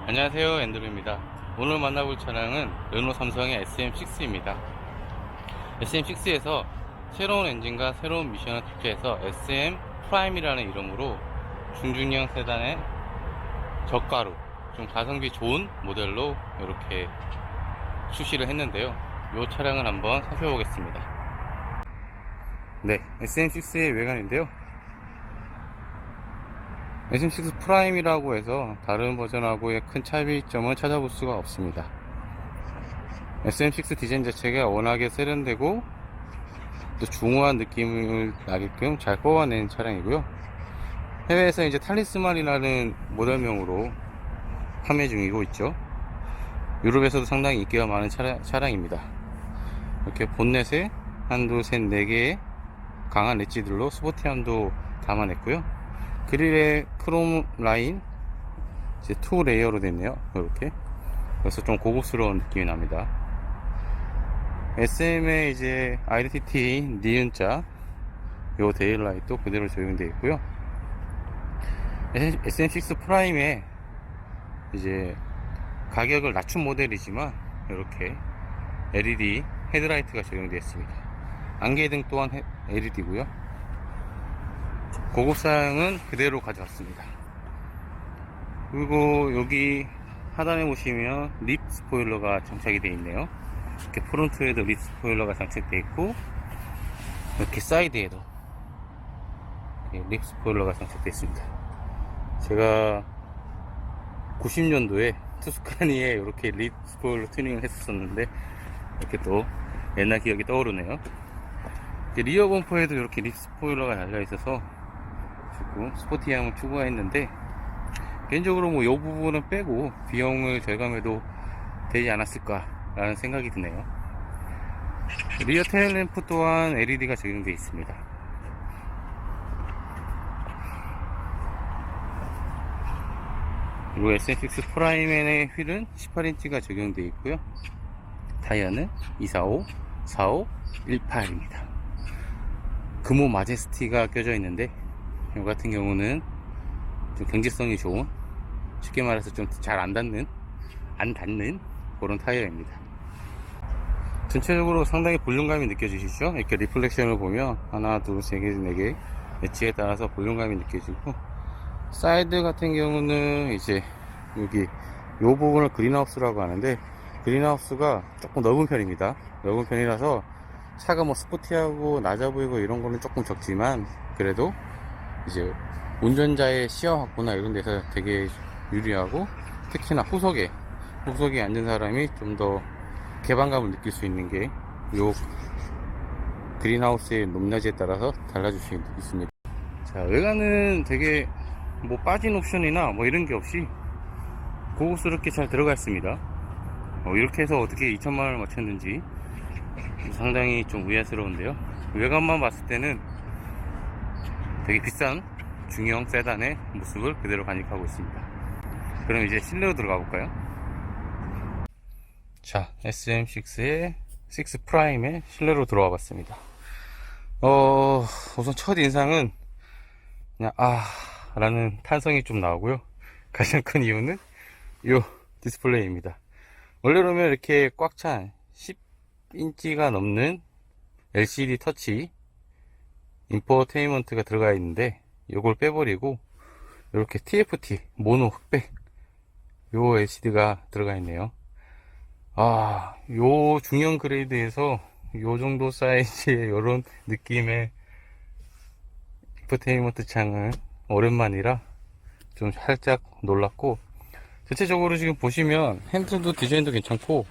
안녕하세요, 앤드루입니다. 오늘 만나볼 차량은 르노 삼성의 SM6입니다. SM6에서 새로운 엔진과 새로운 미션을 탑재해서 SM 프라임이라는 이름으로 중중형 세단의 저가로 좀 가성비 좋은 모델로 이렇게 출시를 했는데요. 이 차량을 한번 살펴보겠습니다. 네, SM6의 외관인데요. SM6 프라임이라고 해서 다른 버전하고의 큰 차이점은 찾아볼 수가 없습니다. SM6 디자인 자체가 워낙에 세련되고 또 중후한 느낌을 나게끔 잘 뽑아낸 차량이고요. 해외에서 이제 탈리스만이라는 모델명으로 판매 중이고 있죠. 유럽에서도 상당히 인기가 많은 차량입니다. 이렇게 본넷에 한두 셋, 네 개의 강한 엣지들로 스포티함도 담아냈고요. 그릴에 크롬 라인 이제 투 레이어로 됐네요. 이렇게. 그래서 좀 고급스러운 느낌이 납니다. SM의 이제 IDT 니은자 요 데일라이트도 그대로 적용되어 있고요. SM6 프라임에 이제 가격을 낮춘 모델이지만 이렇게 LED 헤드라이트가 적용되어 있습니다. 안개등 또한 LED고요. 고급사양은 그대로 가져왔습니다. 그리고 여기 하단에 보시면 립 스포일러가 장착이 되어 있네요. 이렇게 프론트에도 립 스포일러가 장착되어 있고 이렇게 사이드에도 립 스포일러가 장착되어 있습니다. 제가 90년도에 투스카니에 이렇게 립 스포일러 튜닝을 했었는데 이렇게 또 옛날 기억이 떠오르네요. 리어 범퍼에도 이렇게 립 스포일러가 달려 있어서 조금 스포티함을 추구했는데 개인적으로 뭐 이 부분은 빼고 비용을 절감해도 되지 않았을까 라는 생각이 드네요. 리어 테일램프 또한 LED가 적용되어 있습니다. 그리고 SM6 프라임의 휠은 18인치가 적용되어 있고요. 타이어는 245, 45, 18입니다. 금호 마제스티가 껴져 있는데 이 같은 경우는 좀 경제성이 좋은, 쉽게 말해서 좀 잘 안 닿는 그런 타이어입니다. 전체적으로 상당히 볼륨감이 느껴지시죠? 이렇게 리플렉션을 보면 하나, 둘, 세 개, 네 개 엣지에 따라서 볼륨감이 느껴지고, 사이드 같은 경우는 이제 여기 요 부분을 그린하우스라고 하는데 그린하우스가 조금 넓은 편입니다. 넓은 편이라서 차가 뭐 스포티하고 낮아 보이고 이런 거는 조금 적지만 그래도 이제 운전자의 시야 확보나 이런 데서 되게 유리하고, 특히나 후석에 앉은 사람이 좀 더 개방감을 느낄 수 있는 게 요 그린하우스의 높낮이에 따라서 달라질 수 있습니다. 자, 외관은 되게 뭐 빠진 옵션이나 뭐 이런 게 없이 고급스럽게 잘 들어가 있습니다. 이렇게 해서 어떻게 2천만원을 맞췄는지 상당히 좀 의아스러운데요. 외관만 봤을 때는 되게 비싼 중형 세단의 모습을 그대로 간직하고 있습니다. 그럼 이제 실내로 들어가 볼까요? 자, SM6의 6 프라임의 실내로 들어와 봤습니다. 우선 첫 인상은 그냥 라는 탄성이 좀 나오고요. 가장 큰 이유는 이 디스플레이입니다. 원래로면 이렇게 꽉 찬 10인치가 넘는 LCD 터치 인포테인먼트가 들어가 있는데 이걸 빼버리고 이렇게 TFT 모노 흑백 요 LCD가 들어가 있네요. 요 중형 그레이드에서 요 정도 사이즈의 요런 느낌의 인포테인먼트 창은 오랜만이라 좀 살짝 놀랐고, 전체적으로 지금 보시면 핸들도 디자인도 괜찮고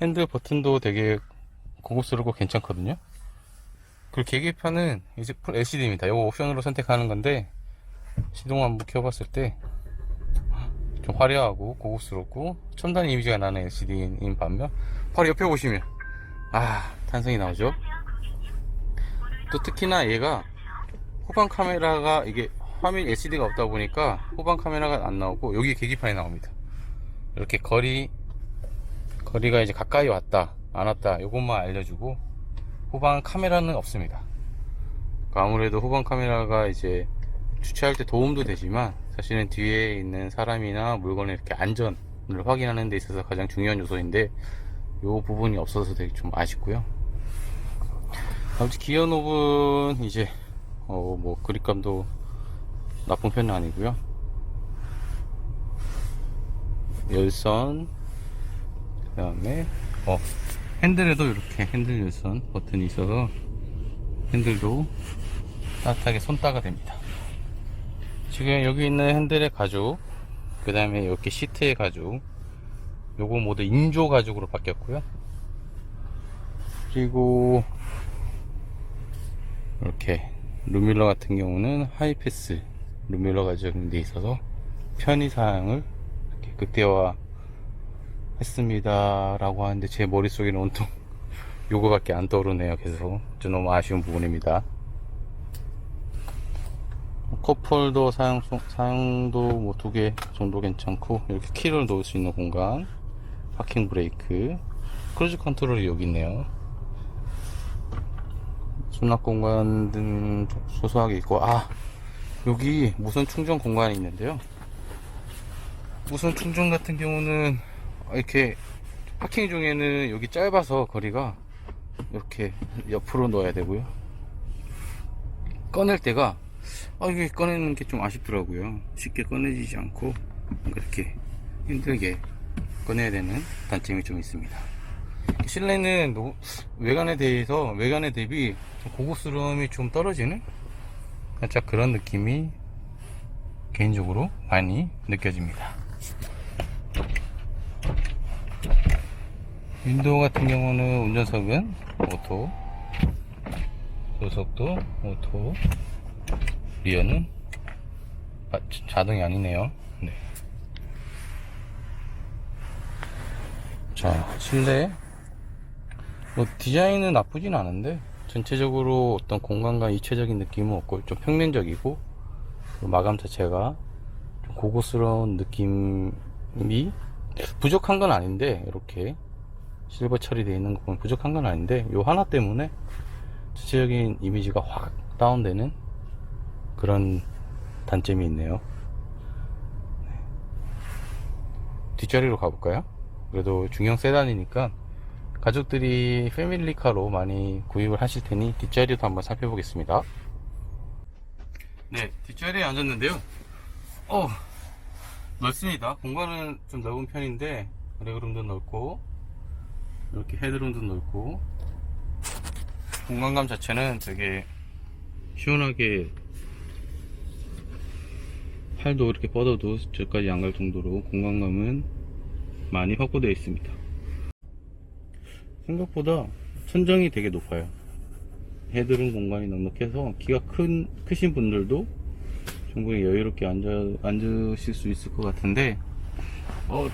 핸들 버튼도 되게 고급스럽고 괜찮거든요. 그리고 계기판은 이제 풀 LCD입니다. 이거 옵션으로 선택하는 건데 시동 한번 켜봤을 때 좀 화려하고 고급스럽고 첨단 이미지가 나는 LCD인 반면 바로 옆에 보시면 탄성이 나오죠. 또 특히나 얘가 후방 카메라가 이게 화면 LCD가 없다 보니까 후방 카메라가 안 나오고 여기 계기판이 나옵니다. 이렇게 거리가 이제 가까이 왔다 안 왔다 요것만 알려주고 후방 카메라는 없습니다. 아무래도 후방 카메라가 이제 주차할 때 도움도 되지만 사실은 뒤에 있는 사람이나 물건의 이렇게 안전을 확인하는 데 있어서 가장 중요한 요소인데 이 부분이 없어서 되게 좀 아쉽고요. 아무튼 기어 노브는 이제 뭐 그립감도 나쁜 편은 아니고요. 열선, 그 다음에 핸들에도 이렇게 핸들 열선 버튼이 있어서 핸들도 따뜻하게 손따가 됩니다. 지금 여기 있는 핸들의 가죽, 그 다음에 이렇게 시트의 가죽, 요거 모두 인조 가죽으로 바뀌었고요. 그리고 이렇게 룸밀러 같은 경우는 하이패스 룸밀러 가죽이 돼 있어서 편의 사양을 이렇게 극대화 했습니다 라고 하는데 제 머릿속에는 온통 요거밖에 안 떠오르네요. 그래서 좀 너무 아쉬운 부분입니다. 컵홀더 사용도 뭐 2개 정도 괜찮고, 이렇게 키를 놓을 수 있는 공간, 파킹 브레이크, 크루즈 컨트롤이 여기 있네요. 수납 공간 등 소소하게 있고, 여기 무선 충전 공간이 있는데요. 무선 충전 같은 경우는 이렇게 파킹 중에는 여기 짧아서 거리가 이렇게 옆으로 넣어야 되고요. 꺼낼 때가 이게 꺼내는 게 좀 아쉽더라고요. 쉽게 꺼내지지 않고 이렇게 힘들게 꺼내야 되는 단점이 좀 있습니다. 실내는 외관에 대비 좀 고급스러움이 좀 떨어지는 살짝 그런 느낌이 개인적으로 많이 느껴집니다. 윈도우 같은 경우는 운전석은 오토, 조석도 오토, 리어는 자동이 아니네요. 네. 자, 실내 디자인은 나쁘진 않은데 전체적으로 어떤 공간과 입체적인 느낌은 없고 좀 평면적이고, 마감 자체가 좀 고급스러운 느낌이 부족한 건 아닌데, 이렇게 실버 처리되어 있는 거 보면 부족한 건 아닌데 요 하나 때문에 전체적인 이미지가 확 다운되는 그런 단점이 있네요. 뒷자리로 가볼까요? 그래도 중형 세단이니까 가족들이 패밀리카로 많이 구입을 하실 테니 뒷자리도 한번 살펴보겠습니다. 네, 뒷자리에 앉았는데요. 넓습니다. 공간은 좀 넓은 편인데 레그룸도 넓고 이렇게 헤드룸도 넓고, 공간감 자체는 되게 시원하게 팔도 이렇게 뻗어도 저까지 안 갈 정도로 공간감은 많이 확보되어 있습니다. 생각보다 천정이 되게 높아요. 헤드룸 공간이 넉넉해서 키가 크신 분들도 충분히 여유롭게 앉으실 수 있을 것 같은데,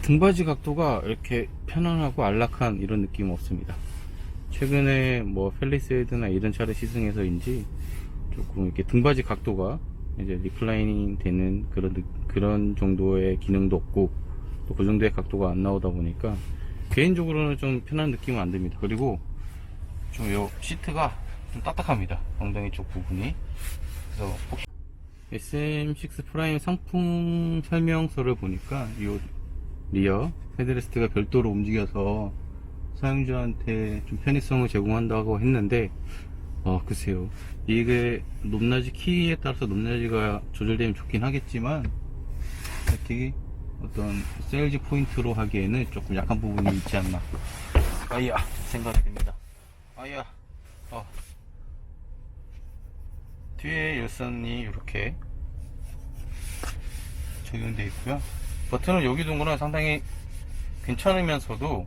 등받이 각도가 이렇게 편안하고 안락한 이런 느낌은 없습니다. 최근에 뭐 펠리세이드나 이런 차를 시승해서인지 조금 이렇게 등받이 각도가 이제 리클라이닝 되는 그런 정도의 기능도 없고, 또 그 정도의 각도가 안 나오다 보니까 개인적으로는 좀 편한 느낌은 안 듭니다. 그리고 좀 요 시트가 좀 딱딱합니다. 엉덩이 쪽 부분이. 그래서 SM6 프라임 상품 설명서를 보니까 이 리어 헤드레스트가 별도로 움직여서 사용자한테 좀 편의성을 제공한다고 했는데, 글쎄요. 이게 높낮이 키에 따라서 높낮이가 조절되면 좋긴 하겠지만, 특히 어떤 세일즈 포인트로 하기에는 조금 약한 부분이 있지 않나 생각이 듭니다. 뒤에 열선이 이렇게 적용되어 있고요. 버튼을 여기 둔 거는 상당히 괜찮으면서도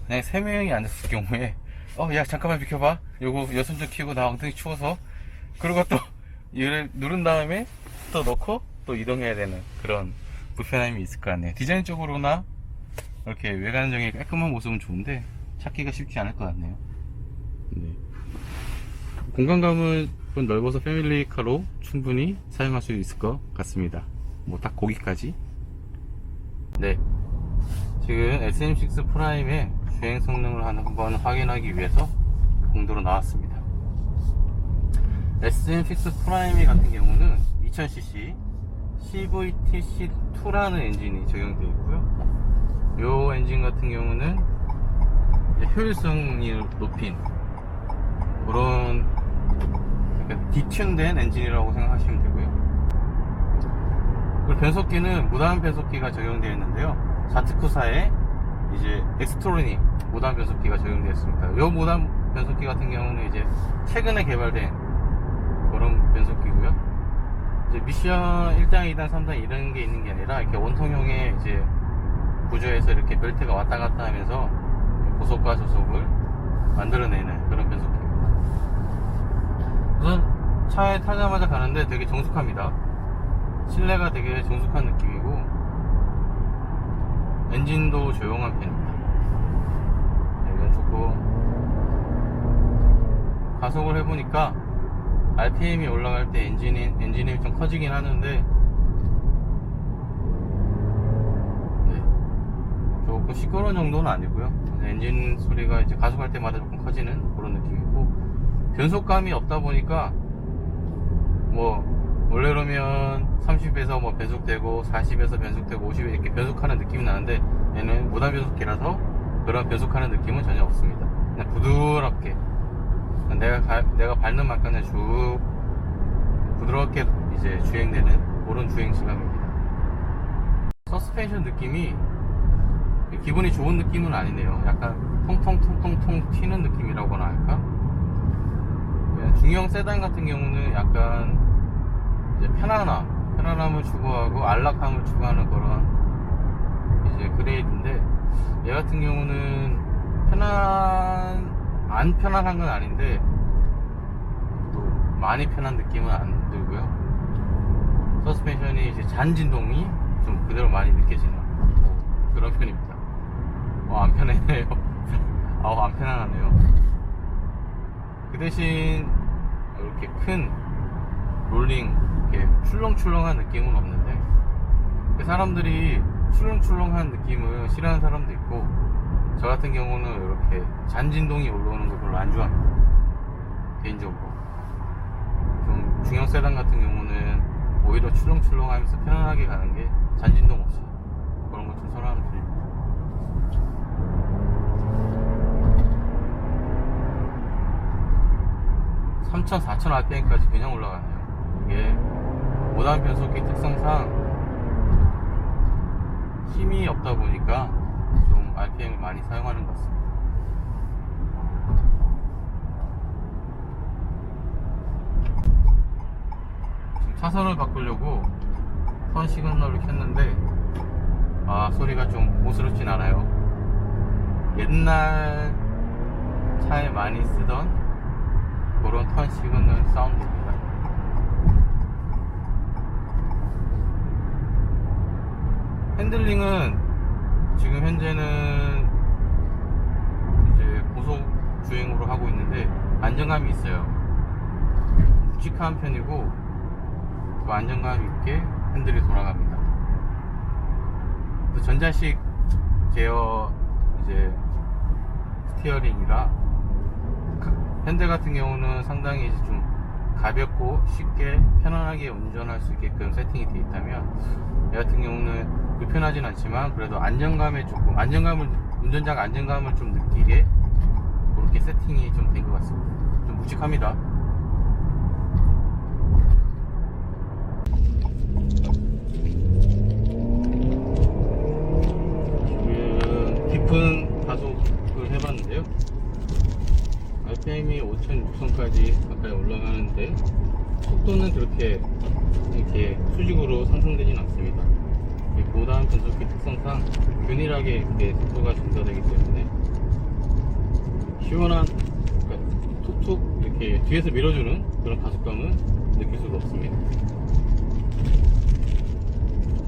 그냥 3명이 앉았을 경우에 야 잠깐만 비켜봐, 요거 열선 좀 켜고 나 엉덩이 추워서, 그리고 또 얘를 누른 다음에 또 넣고 또 이동해야 되는 그런 불편함이 있을 것 같네요. 디자인적으로나 이렇게 외관적인 깔끔한 모습은 좋은데 찾기가 쉽지 않을 것 같네요. 네. 공간감은 좀 넓어서 패밀리카로 충분히 사용할 수 있을 것 같습니다. 뭐 딱 거기까지. 네, 지금 SM6 프라임의 주행 성능을 한번 확인하기 위해서 공도로 나왔습니다. SM6 프라임 같은 경우는 2000cc CVTC2라는 엔진이 적용되어 있고요. 이 엔진 같은 경우는 이제 효율성을 높인 그런 그러니까 디튠된 엔진이라고 생각하시면 되고요. 그리고 변속기는 무단 변속기가 적용되어 있는데요. 자트쿠사의 이제 엑스트로닉 무단 변속기가 적용되어 있습니다. 이 무단 변속기 같은 경우는 이제 최근에 개발된 그런 변속기고요. 이제 미션 1단, 2단, 3단 이런 게 있는 게 아니라 이렇게 원통형의 이제 구조에서 이렇게 벨트가 왔다 갔다 하면서 고속과 저속을 만들어내는 그런 변속기입니다. 우선 차에 타자마자 가는데 되게 정숙합니다. 실내가 되게 정숙한 느낌이고 엔진도 조용한 편입니다. 이건 조금 가속을 해보니까 RPM이 올라갈 때 엔진이 좀 커지긴 하는데 조금 시끄러운 정도는 아니고요. 엔진 소리가 이제 가속할 때마다 조금 커지는 그런 느낌이고 변속감이 없다 보니까 뭐 원래로면 30에서 뭐 변속되고 40에서 변속되고 50에 이렇게 변속하는 느낌이 나는데 얘는 무단 변속기라서 그런 변속하는 느낌은 전혀 없습니다. 그냥 부드럽게 내가 밟는 만큼은 쭉 부드럽게 이제 주행되는 그런 주행 시감입니다. 서스펜션 느낌이 기분이 좋은 느낌은 아니네요. 약간 통통통통통 튀는 느낌이라고나 할까? 중형 세단 같은 경우는 약간 이제 편안함을 추구하고 안락함을 추구하는 그런 이제 그레이드인데 얘 같은 경우는 안 편안한 건 아닌데 또 많이 편한 느낌은 안 들고요. 서스펜션이 이제 잔진동이 좀 그대로 많이 느껴지는 그런 편입니다. 안 편해요. 안 편안하네요. 그 대신 이렇게 큰 롤링 이렇게 출렁출렁한 느낌은 없는데 사람들이 출렁출렁한 느낌을 싫어하는 사람도 있고 저 같은 경우는 이렇게 잔진동이 올라오는 거 별로 안 좋아합니다. 개인적으로 좀 중형 세단 같은 경우는 오히려 출렁출렁하면서 편안하게 가는 게 잔진동 없이 그런 거 좀 선호하는 편입니다. 3,000, 4,000 RPM까지 그냥 올라가네요. 이게 무단 변속기 특성상 힘이 없다 보니까 좀 RPM을 많이 사용하는 것 같습니다. 지금 차선을 바꾸려고 선 시그널을 켰는데 소리가 좀 고급스럽진 않아요. 옛날 차에 많이 쓰던 그런 턴 시그널 사운드입니다. 핸들링은 지금 현재는 이제 고속 주행으로 하고 있는데 안정감이 있어요. 묵직한 편이고 그 안정감 있게 핸들이 돌아갑니다. 전자식 제어 이제 스티어링이라 핸들 같은 경우는 상당히 이제 좀 가볍고 쉽게 편안하게 운전할 수 있게끔 세팅이 되어 있다면 얘 같은 경우는 불편하진 않지만 그래도 운전자가 안정감을 좀 느끼게 그렇게 세팅이 좀 된 것 같습니다. 좀 묵직합니다. 지금 깊은 가속을 해봤는데요. RPM이 5,600까지 가까이 올라가는데 속도는 그렇게 이렇게 수직으로 상승되진 않습니다. 무단 변속기 특성상 균일하게 이렇게 속도가 증가되기 때문에 시원한 그러니까 툭툭 이렇게 뒤에서 밀어주는 그런 가속감은 느낄 수가 없습니다.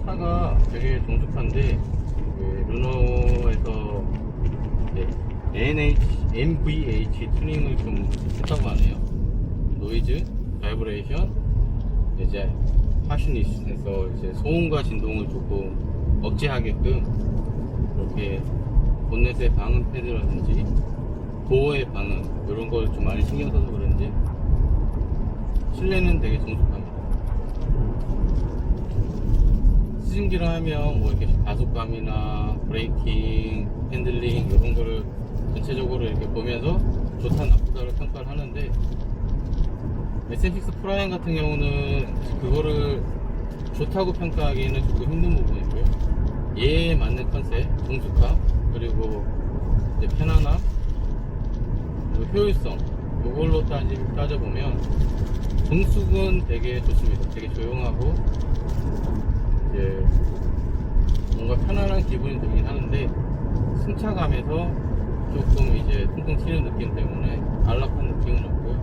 차가 되게 정숙한데 르노에서 NVH 튜닝을 좀 했다고 하네요. 노이즈, 바이브레이션, 이제 파시니스에서 이제 소음과 진동을 조금 억제하게끔 이렇게 본넷의 방음 패드라든지 도어의 방음 이런 걸 좀 많이 신경 써서 그런지 실내는 되게 정숙합니다. 시즌기로 하면 뭐 이렇게 가속감이나 브레이킹, 핸들링 이런 거를 전체적으로 이렇게 보면서 좋다 나쁘다를 평가를 하는데, SM6 프라임 같은 경우는 그거를 좋다고 평가하기에는 조금 힘든 부분이고요. 얘에 맞는 컨셉, 정숙함, 그리고 이제 편안함, 그리고 효율성, 이걸로 따져보면 정숙은 되게 좋습니다. 되게 조용하고 이제 뭔가 편안한 기분이 들긴 하는데, 승차감에서 조금 이제 퉁퉁 튀는 느낌 때문에 안락한 느낌은 없고요.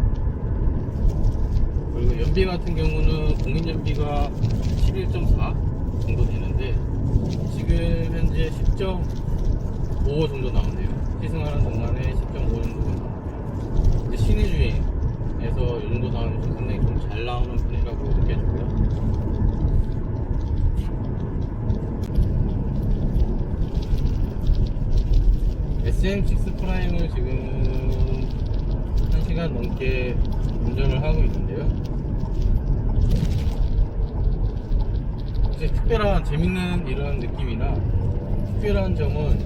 그리고 연비 같은 경우는 공인 연비가 11.4 정도 되는데, 지금 현재 10.5 정도 나오네요. 시승하는 동안에 10.5 정도가 나오고요. 근데 시내 주행에서 이 정도 나오면 좀 상당히 좀 잘 나오는 편이라고 느껴지고요. SM6 프라임을 지금 1시간 넘게 운전을 하고 있는데요. 이제 특별한 재밌는 이런 느낌이나 특별한 점은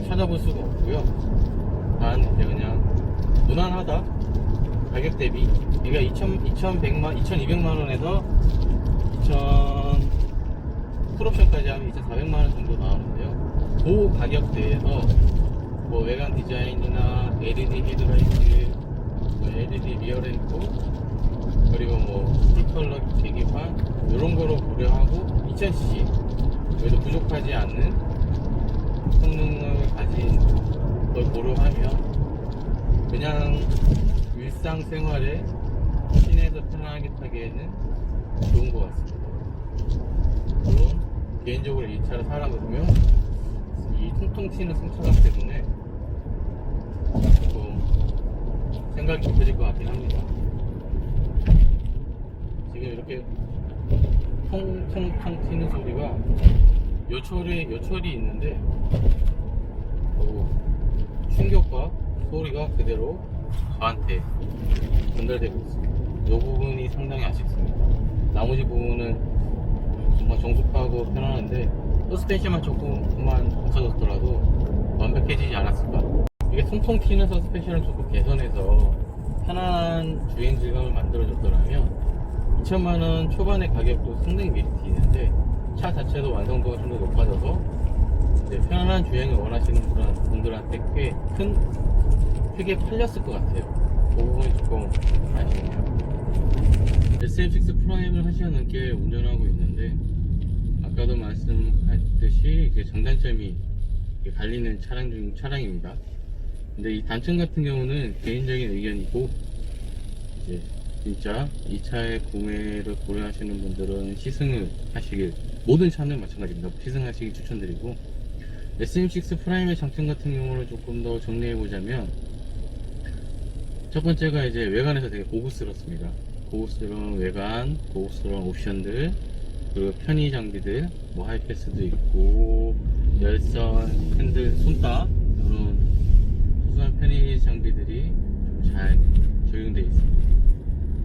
찾아볼 수가 없고요. 단 이제 그냥 무난하다, 가격 대비. 그러니까 2200만원에서 풀옵션까지 하면 2400만원 정도 나오는데요. 그 가격대에서 뭐 외관 디자인이나 LED 헤드라이트, 뭐 LED 리어램프, 그리고 뭐 D컬러 계기판 이런 거로 고려하고 2000cc 그래도 부족하지 않는 성능을 가진 걸 고려하면 그냥 일상생활에 시내에서 편안하게 타기에는 좋은 것 같습니다. 물론 개인적으로 이 차를 사려면 이 통통 튀는 승차감 때문에 조금 생각이 깊어질 것 같긴 합니다. 지금 이렇게 통통통 튀는 소리가 요철이 있는데 충격과 소리가 그대로 저한테 전달되고 있습니다. 이 부분이 상당히 아쉽습니다. 나머지 부분은 정말 정숙하고 편안한데 서스펜션만 조금만 없어졌더라도 완벽해지지 않았을까. 이게 통통 튀는 서스펜션을 조금 개선해서 편안한 주행 질감을 만들어줬더라면 2천만원 초반의 가격도 상당히 메리트 있는데, 차 자체도 완성도가 좀 더 높아져서 이제 편안한 주행을 원하시는 분들한테 크게 팔렸을 것 같아요. 그 부분이 조금 아쉽네요. SM6 프라임을 1시간 넘게 운전하고 있는데, 아까도 말씀했듯이 장단점이 갈리는 차량입니다. 근데 이 단점 같은 경우는 개인적인 의견이고, 이제 진짜 이 차의 구매를 고려하시는 분들은 시승을 하시길, 모든 차는 마찬가지입니다. 시승하시길 추천드리고, SM6 프라임의 장점 같은 경우를 조금 더 정리해보자면, 첫 번째가 이제 외관에서 되게 고급스럽습니다. 고급스러운 외관, 고급스러운 옵션들, 그리고 편의 장비들, 뭐 하이패스도 있고, 열선, 핸들, 손딱, 이런 소소한 편의 장비들이 좀 잘 적용되어 있습니다.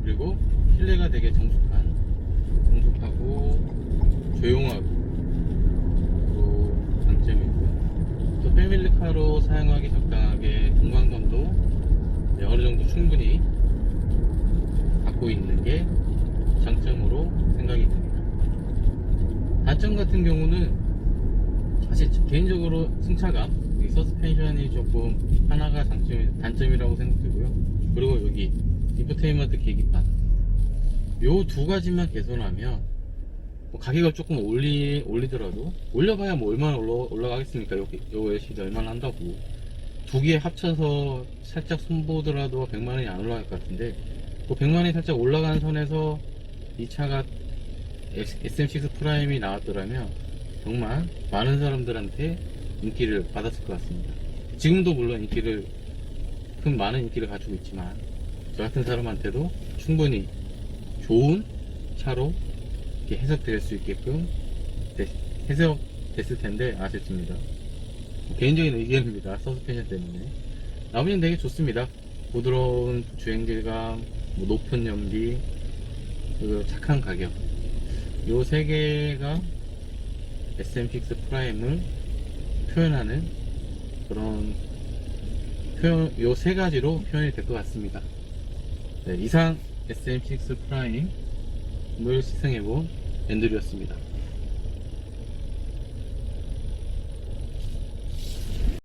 그리고 실내가 되게 정숙하고 조용하고 또 장점이고요. 또 패밀리카로 사용하기 적당하게 공간감도 어느 정도 충분히 갖고 있는 게 장점으로 생각이 듭니다. 단점 같은 경우는 사실 개인적으로 승차감, 서스펜션이 조금 하나가 단점이라고 생각되고요. 그리고 여기 인포테인먼트 계기판, 요 두 가지만 개선하면 뭐 가격을 조금 올리더라도, 올려봐야 뭐 얼마나 올라가겠습니까? 요 LCD 얼마나 한다고. 두 개 합쳐서 살짝 손보더라도 100만원이 안 올라갈 것 같은데, 그 100만원이 살짝 올라가는 선에서 이 차가 SM6 프라임이 나왔더라면 정말 많은 사람들한테 인기를 받았을 것 같습니다. 지금도 물론 많은 인기를 가지고 있지만, 저 같은 사람한테도 충분히 좋은 차로 이렇게 해석될 수 있게끔 해석됐을 텐데 아쉽습니다. 개인적인 의견입니다. 서스펜션 때문에. 나머지는 되게 좋습니다. 부드러운 주행질감, 뭐 높은 연비, 그리고 착한 가격, 요 세 개가 SM6 프라임을 표현하는 그런 표현, 요 세 가지로 표현이 될 것 같습니다. 네, 이상 SM6 프라임을 시승해본 앤드류였습니다.